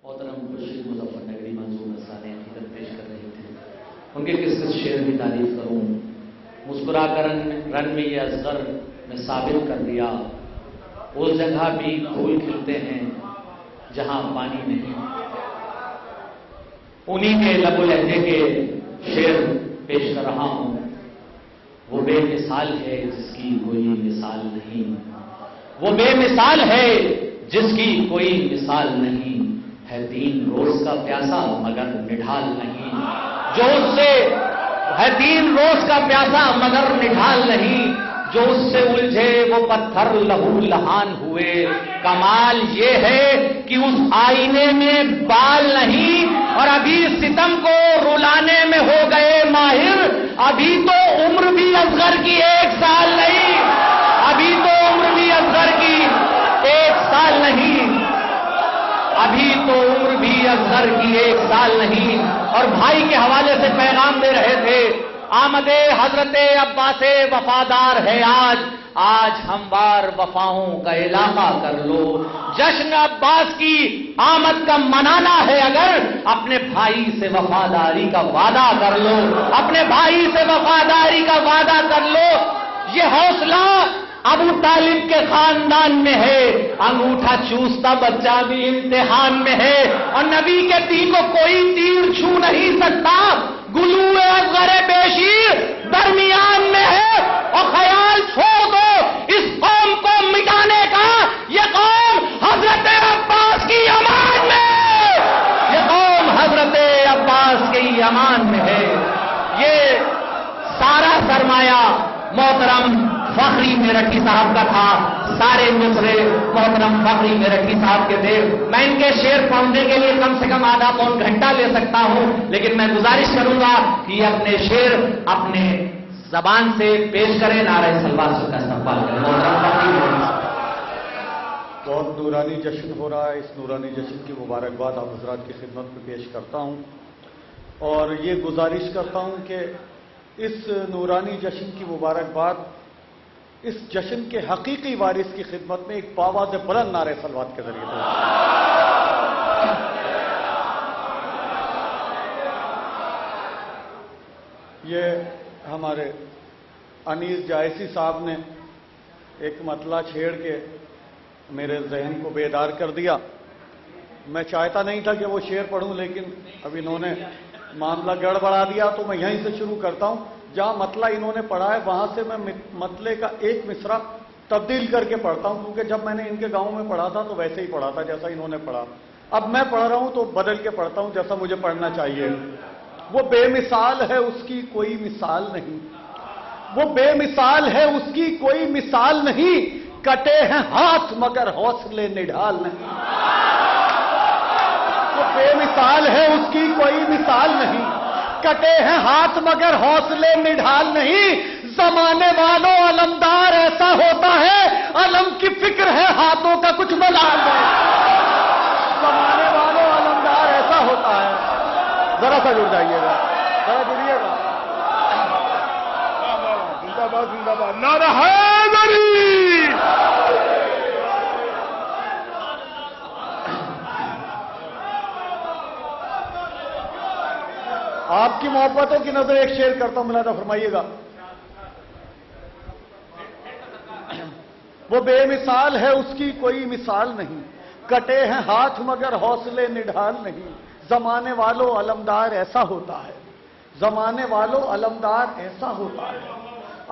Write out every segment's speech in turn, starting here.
محترم خورشید مظفر نگری منظور نذرانے عقیدت پیش کر رہے تھے. ان کے کس شعر کی تعریف کروں. مسکرا کر رن میں یہ اصغر میں ثابت کر دیا، اس جگہ بھی پھول کھلتے ہیں جہاں پانی نہیں. انہی کے لب و لہجے کے شعر پیش کر رہا ہوں. وہ بے مثال ہے جس کی کوئی مثال نہیں، وہ بے مثال ہے جس کی کوئی مثال نہیں. ہے 3 روز کا پیاسا مگر نڈھال نہیں، جو اس سے ہے 3 روز کا پیاسا مگر نڈھال نہیں. جو اس سے الجھے وہ پتھر لہو لہان ہوئے. کمال یہ ہے کہ اس آئینے میں بال نہیں، اور ابھی ستم کو رلانے میں ہو گئے ماہر. ابھی تو عمر بھی اصغر کی 1 سال نہیں، ابھی تو عمر بھی اصغر کی 1 سال نہیں، ابھی تو عمر بھی اصغر کی 1 سال نہیں. اور بھائی کے حوالے سے پیغام دے رہے تھے، آمد حضرت عباس وفادار ہے آج، آج ہموار وفاؤں کا علاقہ کر لو. جشن عباس کی آمد کا منانا ہے اگر، اپنے بھائی سے وفاداری کا وعدہ کر لو، اپنے بھائی سے وفاداری کا وعدہ کر لو. یہ حوصلہ ابو طالب کے خاندان میں ہے، انگوٹھا چوستا بچہ بھی امتحان میں ہے، اور نبی کے تیر کو کوئی تیر چھو نہیں سکتا. گلو اصغر بیشیر درمیان میں ہے، اور خیال چھوڑ دو اس قوم کو مٹانے کا. یہ قوم حضرت عباس کی امان میں، یہ قوم حضرت عباس کی امان میں ہے. یہ سارا سرمایہ محترم فخری میرٹھی صاحب کا تھا، سارے مصرے محترم فخری میرٹھی صاحب کے تھے. میں ان کے شعر پڑھنے کے لیے کم سے کم آدھا پون گھنٹہ لے سکتا ہوں، لیکن میں گزارش کروں گا کہ یہ اپنے شعر اپنے زبان سے پیش کریں. نعرہ سلوات کا استقبال کریں. محترم فخری میرٹھی صاحب. بہت نورانی جشن ہو رہا ہے. اس نورانی جشن کی مبارکباد آپ حضرات کی خدمت میں پیش کرتا ہوں، اور یہ گزارش کرتا ہوں کہ اس نورانی جشن کی مبارکباد اس جشن کے حقیقی وارث کی خدمت میں ایک باواز بلند نعرہ سلوات کے ذریعے دوں. یہ ہمارے انیس جائسی صاحب نے ایک مطلع چھیڑ کے میرے ذہن کو بیدار کر دیا. میں چاہتا نہیں تھا کہ وہ شعر پڑھوں، لیکن اب انہوں نے معاملہ گڑبڑا دیا، تو میں یہیں سے شروع کرتا ہوں. جہاں مطلع انہوں نے پڑھا ہے وہاں سے میں مطلع کا ایک مصرع تبدیل کر کے پڑھتا ہوں، کیونکہ جب میں نے ان کے گاؤں میں پڑھا تھا تو ویسے ہی پڑھا تھا جیسا انہوں نے پڑھا. اب میں پڑھ رہا ہوں تو بدل کے پڑھتا ہوں جیسا مجھے پڑھنا چاہیے. وہ بے مثال ہے اس کی کوئی مثال نہیں، وہ بے مثال ہے اس کی کوئی مثال نہیں. کٹے ہیں ہاتھ مگر حوصلے نڈھال نہیں. وہ بے مثال ہے اس کی کوئی مثال نہیں. کٹے ہیں ہاتھ مگر حوصلے نڈھال نہیں. زمانے والوں علمدار ایسا ہوتا ہے، علم کی فکر ہے ہاتھوں کا کچھ ملال نہیں. زمانے والوں علمدار ایسا ہوتا ہے. ذرا سا جڑ جائیے گا، ذرا جڑیے گا. زندہ باد زندہ باد نعرہ حیدری. آپ کی محبتوں کی نظر ایک شعر کرتا ہوں، ملاحظہ فرمائیے گا. وہ بے مثال ہے اس کی کوئی مثال نہیں. کٹے ہیں ہاتھ مگر حوصلے نڈھال نہیں. زمانے والوں علمدار ایسا ہوتا ہے، زمانے والوں علمدار ایسا ہوتا ہے.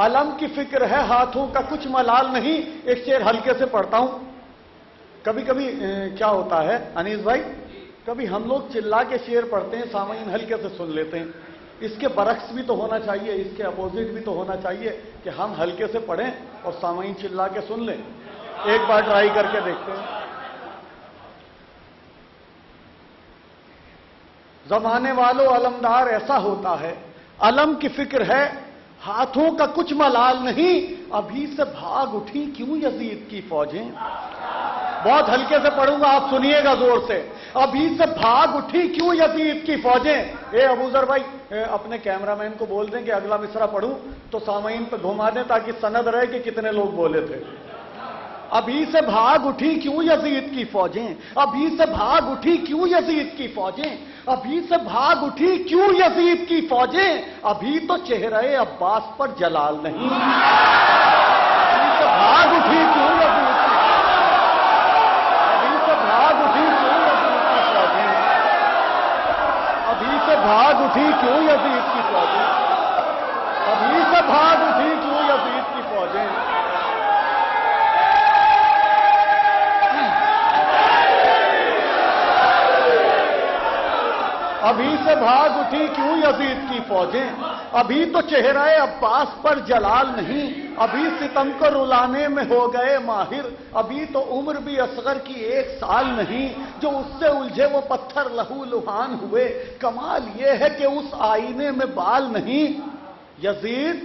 علم کی فکر ہے ہاتھوں کا کچھ ملال نہیں. ایک شعر ہلکے سے پڑھتا ہوں. کبھی کبھی کیا ہوتا ہے انیس بھائی، کبھی ہم لوگ چلا کے شعر پڑھتے ہیں، سامعین ہلکے سے سن لیتے ہیں. اس کے برعکس بھی تو ہونا چاہیے، اس کے اپوزٹ بھی تو ہونا چاہیے کہ ہم ہلکے سے پڑھیں اور سامعین چلا کے سن لیں. ایک بار ٹرائی کر کے دیکھتے ہیں. زمانے والوں علمدار ایسا ہوتا ہے، علم کی فکر ہے ہاتھوں کا کچھ ملال نہیں. ابھی سے بھاگ اٹھی کیوں یزید کی فوجیں. بہت ہلکے سے پڑھوں گا، آپ سنیے گا زور سے. ابھی سے بھاگ اٹھی کیوں یزید کی فوجیں. اے ابو ذر بھائی اپنے کیمرہ مین کو بول دیں کہ اگلا مصرع پڑھوں تو سامعین پہ گھما دیں تاکہ سند رہے کہ کتنے لوگ بولے تھے. ابھی سے بھاگ اٹھی کیوں یزید کی فوجیں، ابھی سے بھاگ اٹھی کیوں یزید کی فوجیں، ابھی سے بھاگ اٹھی کیوں یزید کی فوجیں، ابھی تو چہرے عباس پر جلال نہیں، ابھی سے بھاگ اٹھی کیوں یزید کی، ابھی سے بھاگ اٹھی کیوں یزید کی فوجیں، ابھی سے بھاگ اٹھی کیوں یزید کی فوجیں، ابھی سے بھاگ اٹھی کیوں یزید کی فوجیں، ابھی سے بھاگ اٹھی کیوں یزید کی فوجیں، ابھی تو چہرہ عباس پر جلال نہیں، ابھی ستم کو رلانے میں ہو گئے ماہر، ابھی تو عمر بھی اصغر کی 1 سال نہیں، جو اس سے الجھے وہ پتھر لہو لہان ہوئے، کمال یہ ہے کہ اس آئینے میں بال نہیں، یزید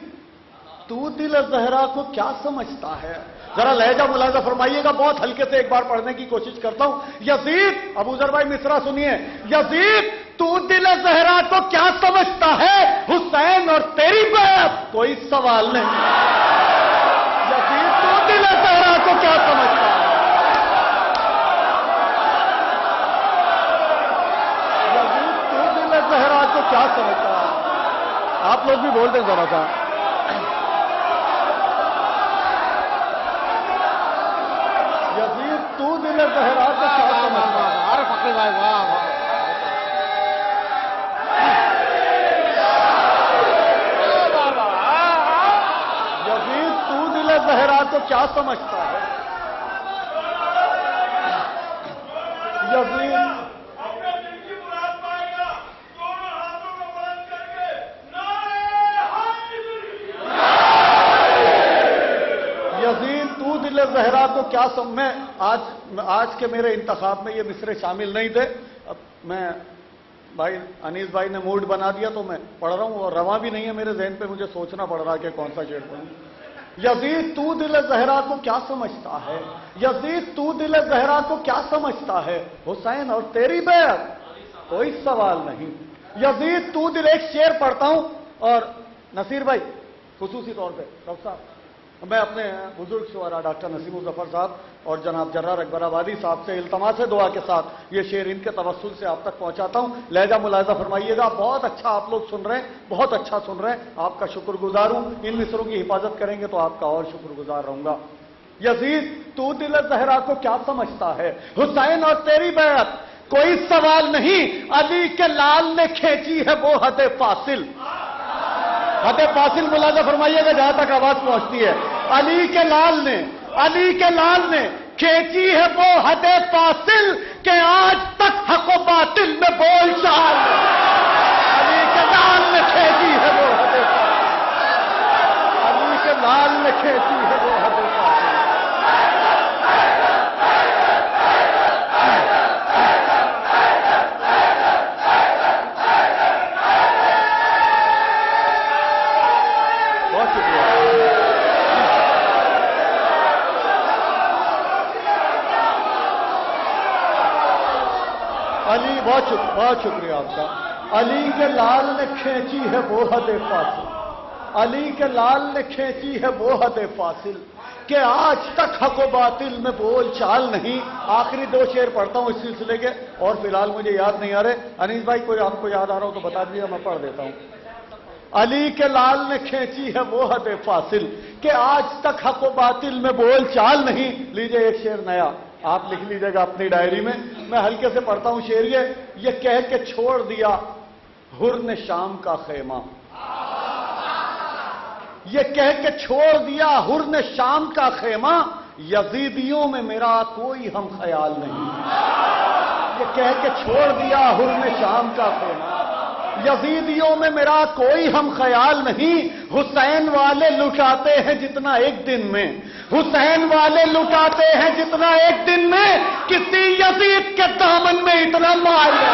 تو دل زہرا کو کیا سمجھتا ہے، ذرا لہجہ ملاحظہ فرمائیے گا، بہت ہلکے سے ایک بار پڑھنے کی کوشش کرتا ہوں، یزید، ابو ذر بھائی مصرع سنیے، یزید تو دل زہرا کو کیا سمجھتا ہے، حسین اور تیری بیعت کوئی سوال نہیں، یزید تو دل زہرا کو کیا سمجھتا ہے، یزید تو دل زہرا کو کیا سمجھتا ہے، آپ لوگ بھی بول دیں ذرا سا، یزید تو دل زہرا کو کیا سمجھتا ہے، فخر بھائی واہ، زہرا کو کیا سمجھتا ہے، یزید اپنے دل کی مراد پائے گا، دونوں ہاتھوں کو بلند کر کے نعرہ حیدری، یزید تو دل زہرا کو کیا میں آج کے میرے انتخاب میں یہ مصرے شامل نہیں تھے، اب میں بھائی انیس بھائی نے موڈ بنا دیا تو میں پڑھ رہا ہوں، اور رواں بھی نہیں ہے میرے ذہن پہ، مجھے سوچنا پڑ رہا کہ کون سا شعر پڑھوں، یزید تو دل زہرا کو کیا سمجھتا ہے، یزید تو دل زہرا کو کیا سمجھتا ہے، حسین اور تیری بیعت کوئی سوال نہیں، یزید تو دل، ایک شعر پڑھتا ہوں، اور نصیر بھائی خصوصی طور پہ ڈاکٹر صاحب، میں اپنے بزرگ شعراء ڈاکٹر نسیم الظفر صاحب اور جناب جرار اکبر آبادی صاحب سے التماس دعا کے ساتھ یہ شعر ان کے توسل سے آپ تک پہنچاتا ہوں، لہجہ ملاحظہ فرمائیے گا، بہت اچھا آپ لوگ سن رہے ہیں، بہت اچھا سن رہے ہیں، آپ کا شکر گزار ہوں، ان مصروں کی حفاظت کریں گے تو آپ کا اور شکر گزار رہوں گا، یزید تو دل زہرا کو کیا سمجھتا ہے، حسین اور تیری بیعت کوئی سوال نہیں، علی کے لال نے کھینچی ہے وہ حد فاصل، حد فاصل ملاحظہ فرمائیے گا جہاں تک آواز پہنچتی ہے، علی کے لال نے کھینچی ہے وہ حد فاصل کہ آج تک حق و باطل میں بول چال، علی کے لال نے کھینچی ہے وہ حد فاصل، علی کے لال نے کھینچی ہے وہ حد فاصل، بہت شکریہ، علی بہت شکریہ آپ کا، علی کے لال نے کھینچی ہے وہ حد فاصل، علی کے لال نے کھینچی ہے وہ حد فاصل کہ آج تک حق و باطل میں بول چال نہیں، آخری 2 شعر پڑھتا ہوں اس سلسلے کے، اور فی الحال مجھے یاد نہیں آ رہے، انیس بھائی کوئی آپ کو یاد آ رہا ہو تو بتا دیجیے، میں پڑھ دیتا ہوں، علی کے لال نے کھینچی ہے وہ حد فاصل کہ آج تک حق و باطل میں بول چال نہیں، لیجئے ایک شعر نیا آپ لکھ لیجئے گا اپنی ڈائری میں ہلکے سے پڑھتا ہوں شعر، یہ کہہ کے چھوڑ دیا حر نے شام کا خیمہ، یہ کہہ کے چھوڑ دیا حر نے شام کا خیمہ، یزیدیوں میں میرا کوئی ہم خیال نہیں، یہ کہہ کے چھوڑ دیا حر نے شام کا خیمہ، یزیدیوں میں میرا کوئی ہم خیال نہیں، حسین والے لٹاتے ہیں جتنا ایک دن میں، حسین والے لٹاتے ہیں جتنا ایک دن میں، کسی یزید کے دامن میں اتنا مال ہے،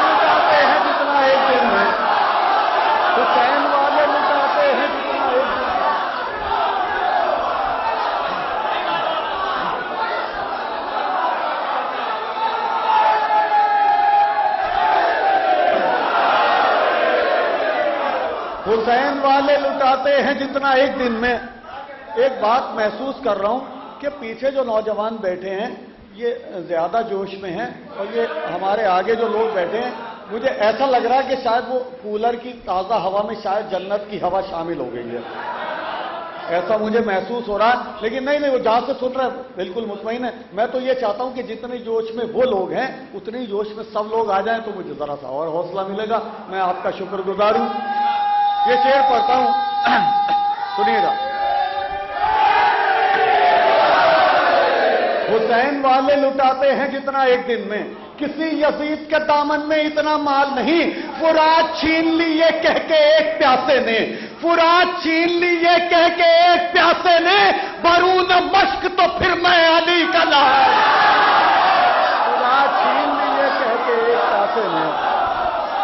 لٹاتے ہیں جتنا ایک دن میں، حسین والے لٹاتے ہیں جتنا ایک دن میں، حسین والے لٹاتے ہیں جتنا ایک دن میں، ایک بات محسوس کر رہا ہوں کہ پیچھے جو نوجوان بیٹھے ہیں یہ زیادہ جوش میں ہیں، اور یہ ہمارے آگے جو لوگ بیٹھے ہیں مجھے ایسا لگ رہا ہے کہ شاید وہ کولر کی تازہ ہوا میں شاید جنت کی ہوا شامل ہو گئی ہے، ایسا مجھے محسوس ہو رہا ہے۔ لیکن نہیں، وہ جہاں سے سن رہا ہے بالکل مطمئن ہے۔ میں تو یہ چاہتا ہوں کہ جتنے جوش میں وہ لوگ ہیں اتنی جوش میں سب لوگ آ جائیں تو مجھے ذرا سا اور حوصلہ ملے گا۔ میں آپ کا شکر گزار ہوں۔ یہ شعر پڑھتا ہوں، سنیے گا۔ حسین والے لٹاتے ہیں جتنا ایک دن میں، کسی یزید کے دامن میں اتنا مال نہیں۔ فرات چھین لی یہ کہہ کے ایک پیاسے نے، فرات چھین لی یہ کہہ کے ایک پیاسے نے، برون مشک تو پھر میں علی کا لال۔ فرات چھین لی یہ کہہ کے ایک پیاسے نے،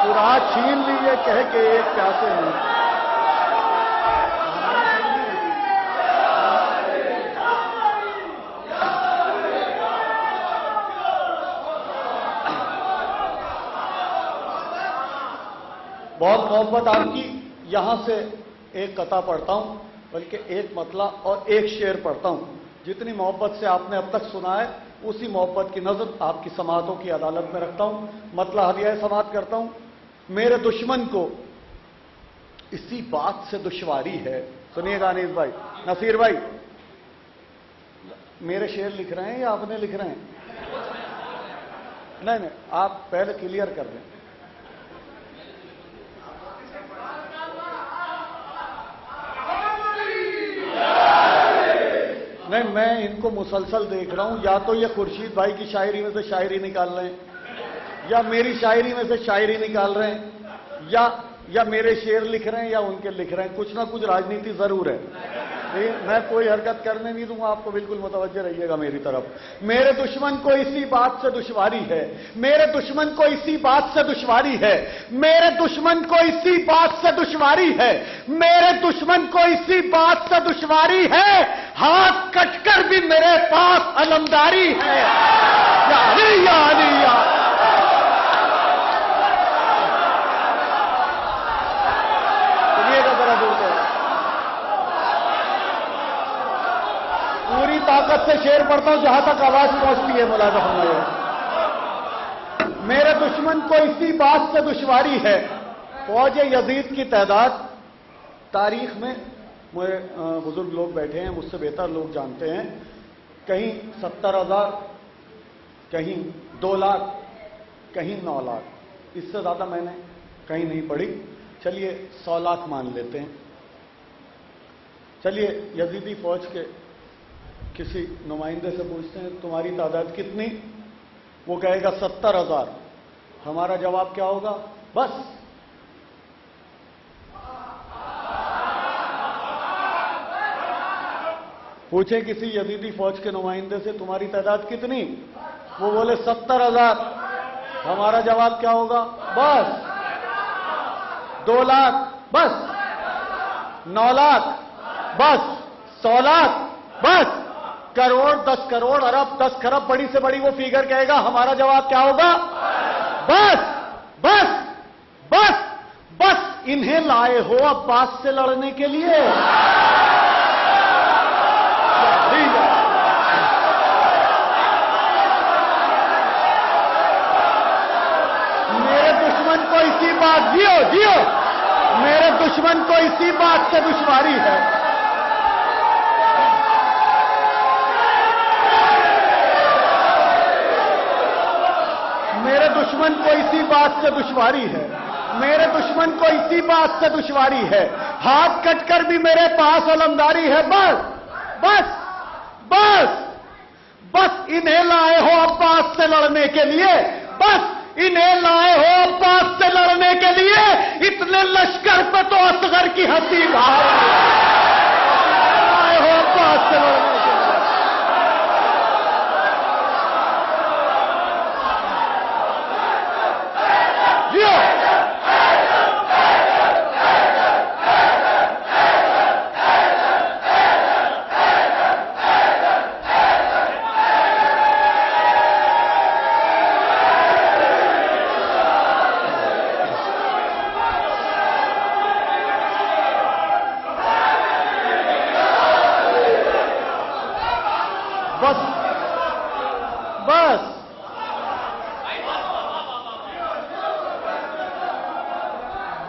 فرات چھین لی یہ کہہ کے ایک پیاسے نے۔ بہت محبت آپ کی۔ یہاں سے ایک قطعہ پڑھتا ہوں، بلکہ ایک مطلع اور ایک شعر پڑھتا ہوں۔ جتنی محبت سے آپ نے اب تک سنا ہے اسی محبت کی نظر آپ کی سماعتوں کی عدالت میں رکھتا ہوں۔ مطلع ہدیہ سماعت کرتا ہوں۔ میرے دشمن کو اسی بات سے دشواری ہے، سنیے گا انیس بھائی، نصیر بھائی، میرے شعر لکھ رہے ہیں یا آپ نے لکھ رہے ہیں؟ نہیں، آپ پہلے کلیئر کر دیں۔ نہیں، میں ان کو مسلسل دیکھ رہا ہوں، یا تو یہ خورشید بھائی کی شاعری میں سے شاعری نکال رہے ہیں، یا میری شاعری میں سے شاعری نکال رہے ہیں، یا میرے شعر لکھ رہے ہیں یا ان کے لکھ رہے ہیں۔ کچھ نہ کچھ راجنیتی ضرور ہے۔ میں کوئی حرکت کرنے نہیں دوں گا، آپ کو بالکل متوجہ رہیے گا میری طرف۔ میرے دشمن کو اسی بات سے دشواری ہے، میرے دشمن کو اسی بات سے دشواری ہے، میرے دشمن کو اسی بات سے دشواری ہے، میرے دشمن کو اسی بات سے دشواری ہے، ہاتھ کٹ کر بھی میرے پاس علمداری ہے۔ یا علی یا علی یا پوری طاقت سے شعر پڑھتا ہوں جہاں تک آواز پہنچتی ہے، ملاحظہ فرمائیے۔ میرے دشمن کو اسی بات سے دشواری ہے، فوج یزید کی تعداد تاریخ میں بزرگ لوگ بیٹھے ہیں، مجھ سے بہتر لوگ جانتے ہیں، کہیں 70,000، کہیں 2 لاکھ، کہیں 9 لاکھ، اس سے زیادہ میں نے کہیں نہیں پڑھی۔ چلیے 100 لاکھ مان لیتے ہیں۔ چلیے یزیدی فوج کے کسی نمائندے سے پوچھتے ہیں تمہاری تعداد کتنی؟ وہ کہے گا 70,000۔ ہمارا جواب کیا ہوگا؟ بس۔ پوچھیں کسی یزیدی فوج کے نمائندے سے تمہاری تعداد کتنی؟ وہ بولے 70,000۔ ہمارا جواب کیا ہوگا؟ بس۔ 2 لاکھ؟ بس۔ 9 لاکھ؟ بس۔ 100 لاکھ؟ بس۔ کروڑ، 10 کروڑ، ارب، 10 خرب، بڑی سے بڑی وہ فیگر کہے گا، ہمارا جواب کیا ہوگا؟ بس بس بس بس۔ انہیں لائے ہو عباس سے لڑنے کے لیے؟ میرے دشمن کو اسی بات، جیو میرے دشمن کو اسی بات سے دشواری ہے، میرے دشمن کو اسی بات سے دشواری ہے، میرے دشمن کو اسی بات سے دشواری ہے، ہاتھ کٹ کر بھی میرے پاس علمداری ہے۔ بس بس بس بس۔ انہیں لائے ہو عباس سے لڑنے کے لیے، بس انہیں لائے ہو عباس سے لڑنے کے لیے، اتنے لشکر پہ تو اصغر کی ہنسی بھائی لائے ہو عباس سے لڑنے کے لیے۔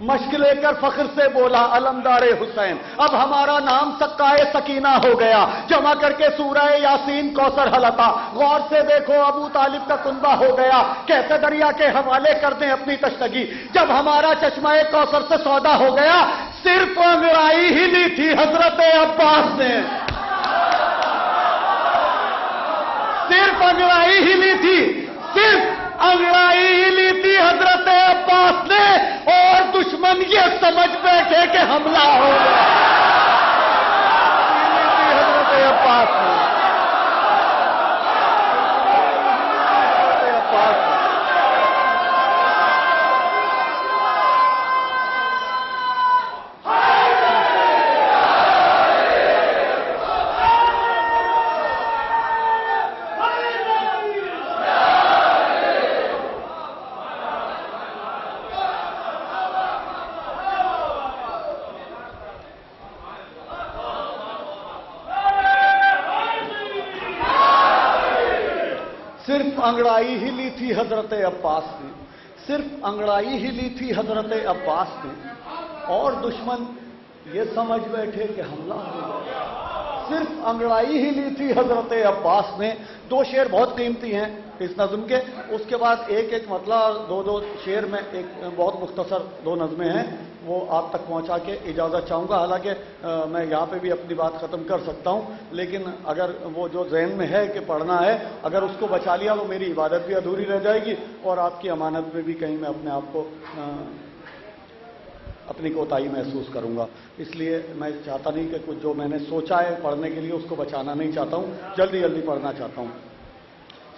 مشق لے کر فخر سے بولا علمدار حسین، اب ہمارا نام سقائے سکینہ ہو گیا، جمع کر کے سورہ یاسین کوثر حلقہ، غور سے دیکھو ابو طالب کا کنبہ ہو گیا، کیسے دریا کے حوالے کر دیں اپنی تشنگی، جب ہمارا چشمہ کوثر سے سودا ہو گیا، صرف انگڑائی ہی لی تھی حضرت عباس نے، صرف انگڑائی ہی لی تھی، صرف انگڑائی ہی لی تھی حضرت عباس نے، اور دشمن یہ سمجھ بیٹھے کہ حملہ ہو گیا، حضرت عباس نے، صرف انگڑائی ہی لی تھی حضرت عباس نے، صرف انگڑائی ہی لی تھی حضرت عباس نے، اور دشمن یہ سمجھ بیٹھے کہ حملہ ہو گیا، صرف انگڑائی ہی لی تھی حضرت عباس نے۔ دو شعر بہت قیمتی ہیں اس نظم کے، اس کے بعد ایک ایک مطلع اور دو شعر میں ایک بہت مختصر دو نظمیں ہیں، وہ آپ تک پہنچا کے اجازت چاہوں گا، حالانکہ میں یہاں پہ بھی اپنی بات ختم کر سکتا ہوں، لیکن اگر وہ جو ذہن میں ہے کہ پڑھنا ہے، اگر اس کو بچا لیا تو میری عبادت بھی ادھوری رہ جائے گی، اور آپ کی امانت میں بھی کہیں میں اپنے آپ کو اپنی کوتاہی محسوس کروں گا، اس لیے میں چاہتا نہیں کہ کچھ جو میں نے سوچا ہے پڑھنے کے لیے اس کو بچانا نہیں چاہتا ہوں، جلدی جلدی پڑھنا چاہتا ہوں۔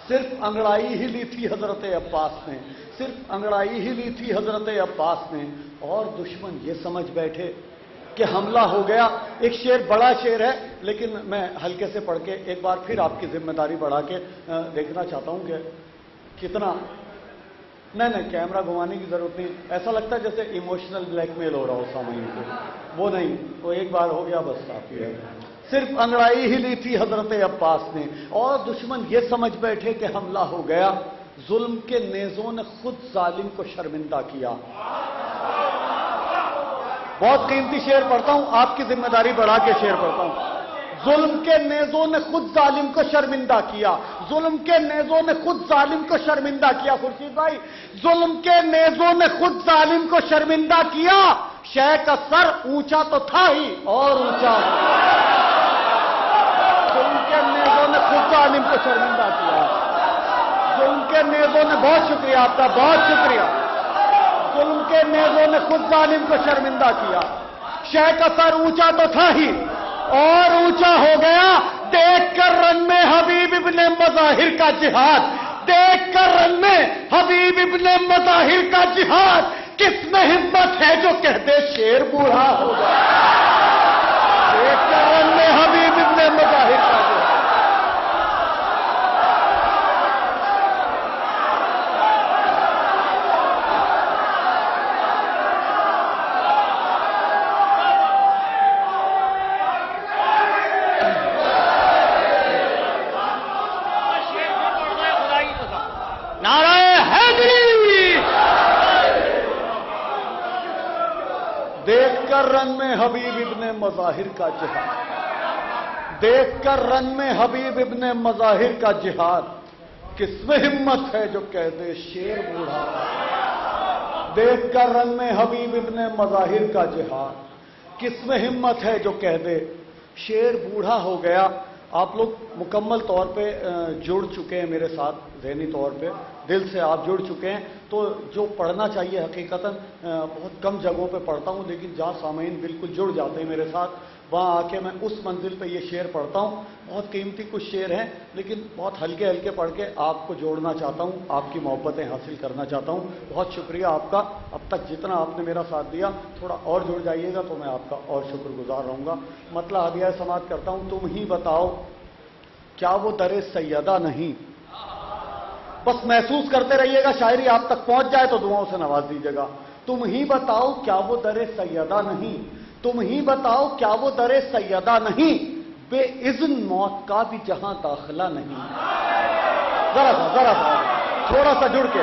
صرف انگڑائی ہی لی تھی حضرت عباس نے، صرف انگڑائی ہی لی تھی حضرت عباس نے، اور دشمن یہ سمجھ بیٹھے کہ حملہ ہو گیا۔ ایک شعر بڑا شعر ہے، لیکن میں ہلکے سے پڑھ کے ایک بار پھر آپ کی ذمہ داری بڑھا کے دیکھنا چاہتا ہوں کہ کتنا، نہیں کیمرہ گھمانے کی ضرورت نہیں، ایسا لگتا ہے جیسے ایموشنل بلیک میل ہو رہا ہو سامعین کو، وہ نہیں، تو ایک بار ہو گیا بس کافی ہے۔ صرف انگڑائی ہی لی تھی حضرت عباس نے، اور دشمن یہ سمجھ بیٹھے کہ حملہ ہو گیا، ظلم کے نیزوں نے خود ظالم کو شرمندہ کیا۔ بہت قیمتی شعر پڑھتا ہوں، آپ کی ذمہ داری بڑھا کے شعر پڑھتا ہوں۔ ظلم کے نیزوں نے خود ظالم کو شرمندہ کیا، ظلم کے نیزوں نے خود ظالم کو شرمندہ کیا، خورشید بھائی، ظلم کے نیزوں نے خود ظالم کو شرمندہ کیا، شے کا سر اونچا تو تھا ہی اور اونچا، ظلم کے نیزوں نے خود ظالم کو شرمندہ کیا، ظلم کے نیزوں نے، بہت شکریہ آپ کا، بہت شکریہ، ظلم کے نیزوں نے خود ظالم کو شرمندہ کیا، شے کا سر اونچا تو تھا ہی اور اونچا ہو گیا، دیکھ کر رن میں حبیب ابن مظاہر کا جہاد، دیکھ کر رن میں حبیب ابن مظاہر کا جہاد، کس میں ہمت ہے جو کہہ دے شیر بوڑھا ہو گیا، دیکھ کر رن میں حبیب ابن مظاہر کا جہاد۔ دیکھ کر رن میں حبیب ابن مظاہر کا جہاد، دیکھ کر رن میں حبیب ابن مظاہر کا جہاد، کس میں ہمت ہے جو کہہ دے شیر بوڑھا، دیکھ کر رن میں حبیب ابن مظاہر کا جہاد، کس میں ہمت ہے جو کہہ دے شیر بوڑھا ہو گیا۔ آپ لوگ مکمل طور پہ جڑ چکے ہیں میرے ساتھ، ذہنی طور پہ دل سے آپ جڑ چکے ہیں، تو جو پڑھنا چاہیے حقیقتاً بہت کم جگہوں پہ پڑھتا ہوں، لیکن جہاں سامعین بالکل جڑ جاتے ہیں میرے ساتھ، وہاں آ کے میں اس منزل پہ یہ شعر پڑھتا ہوں۔ بہت قیمتی کچھ شعر ہیں، لیکن بہت ہلکے ہلکے پڑھ کے آپ کو جوڑنا چاہتا ہوں، آپ کی محبتیں حاصل کرنا چاہتا ہوں۔ بہت شکریہ آپ کا، اب تک جتنا آپ نے میرا ساتھ دیا، تھوڑا اور جڑ جائیے گا تو میں آپ کا اور شکر گزار رہوں گا۔ مطلب ہدیہ سماعت کرتا ہوں، تم ہی بتاؤ کیا وہ در سیدہ نہیں، بس محسوس کرتے رہیے گا، شاعری آپ تک پہنچ جائے تو دعاؤں سے نواز دیجیے گا۔ تم ہی بتاؤ کیا وہ در سیدہ نہیں، تم ہی بتاؤ کیا وہ در سیدہ نہیں، بے اذن موت کا بھی جہاں داخلہ نہیں۔ ذرا سا تھوڑا سا جڑ کے،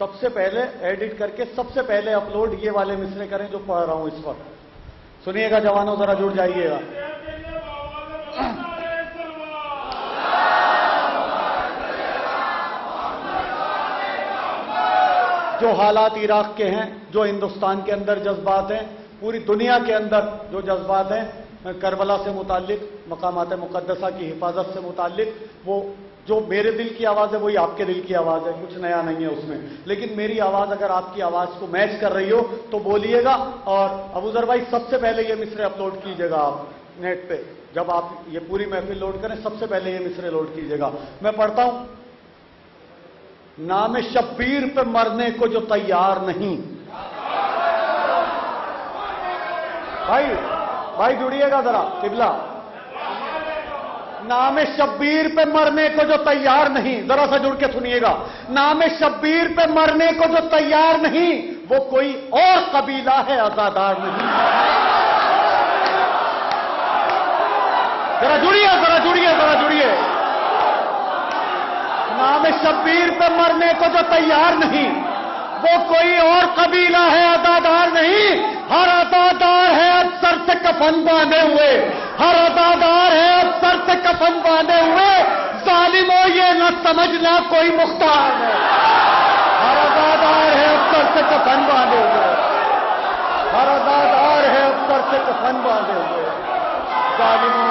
سب سے پہلے ایڈٹ کر کے سب سے پہلے اپلوڈ یہ والے مصرے کریں جو پڑھ رہا ہوں اس وقت. سنیے گا جوانوں، ذرا جڑ جائیے گا. جو حالات عراق کے ہیں، جو ہندوستان کے اندر جذبات ہیں، پوری دنیا کے اندر جو جذبات ہیں، کربلا سے متعلق، مقامات مقدسہ کی حفاظت سے متعلق، وہ جو میرے دل کی آواز ہے وہی آپ کے دل کی آواز ہے، کچھ نیا نہیں ہے اس میں. لیکن میری آواز اگر آپ کی آواز کو میچ کر رہی ہو تو بولیے گا. اور ابوذر بھائی سب سے پہلے یہ مصرے اپلوڈ کیجیے گا آپ نیٹ پہ. جب آپ یہ پوری محفل لوڈ کریں سب سے پہلے یہ مصرے لوڈ کیجیے گا. میں پڑھتا ہوں. نام شبیر پہ مرنے کو جو تیار نہیں. بھائی جڑیے گا ذرا قبلہ. نام شبیر پہ مرنے کو جو تیار نہیں، ذرا سا جڑ کے سنیے گا. نام شبیر پہ مرنے کو جو تیار نہیں، وہ کوئی اور قبیلہ ہے عزادار نہیں. ذرا جڑیے. نام شبیر پہ مرنے کو جو تیار نہیں، وہ کوئی اور قبیلہ ہے عزادار نہیں. ہر عزادار ہے اب سر سے کفن باندھے ہوئے. ہر عزادار ہے اب سر سے کفن باندھے ہوئے. ظالموں یہ نہ سمجھنا کوئی مختار ہے. ہر عزادار ہے اب سر سے کفن باندھے ہوئے. ہر عزادار ہے اب سر سے کفن باندھے ہوئے. ظالموں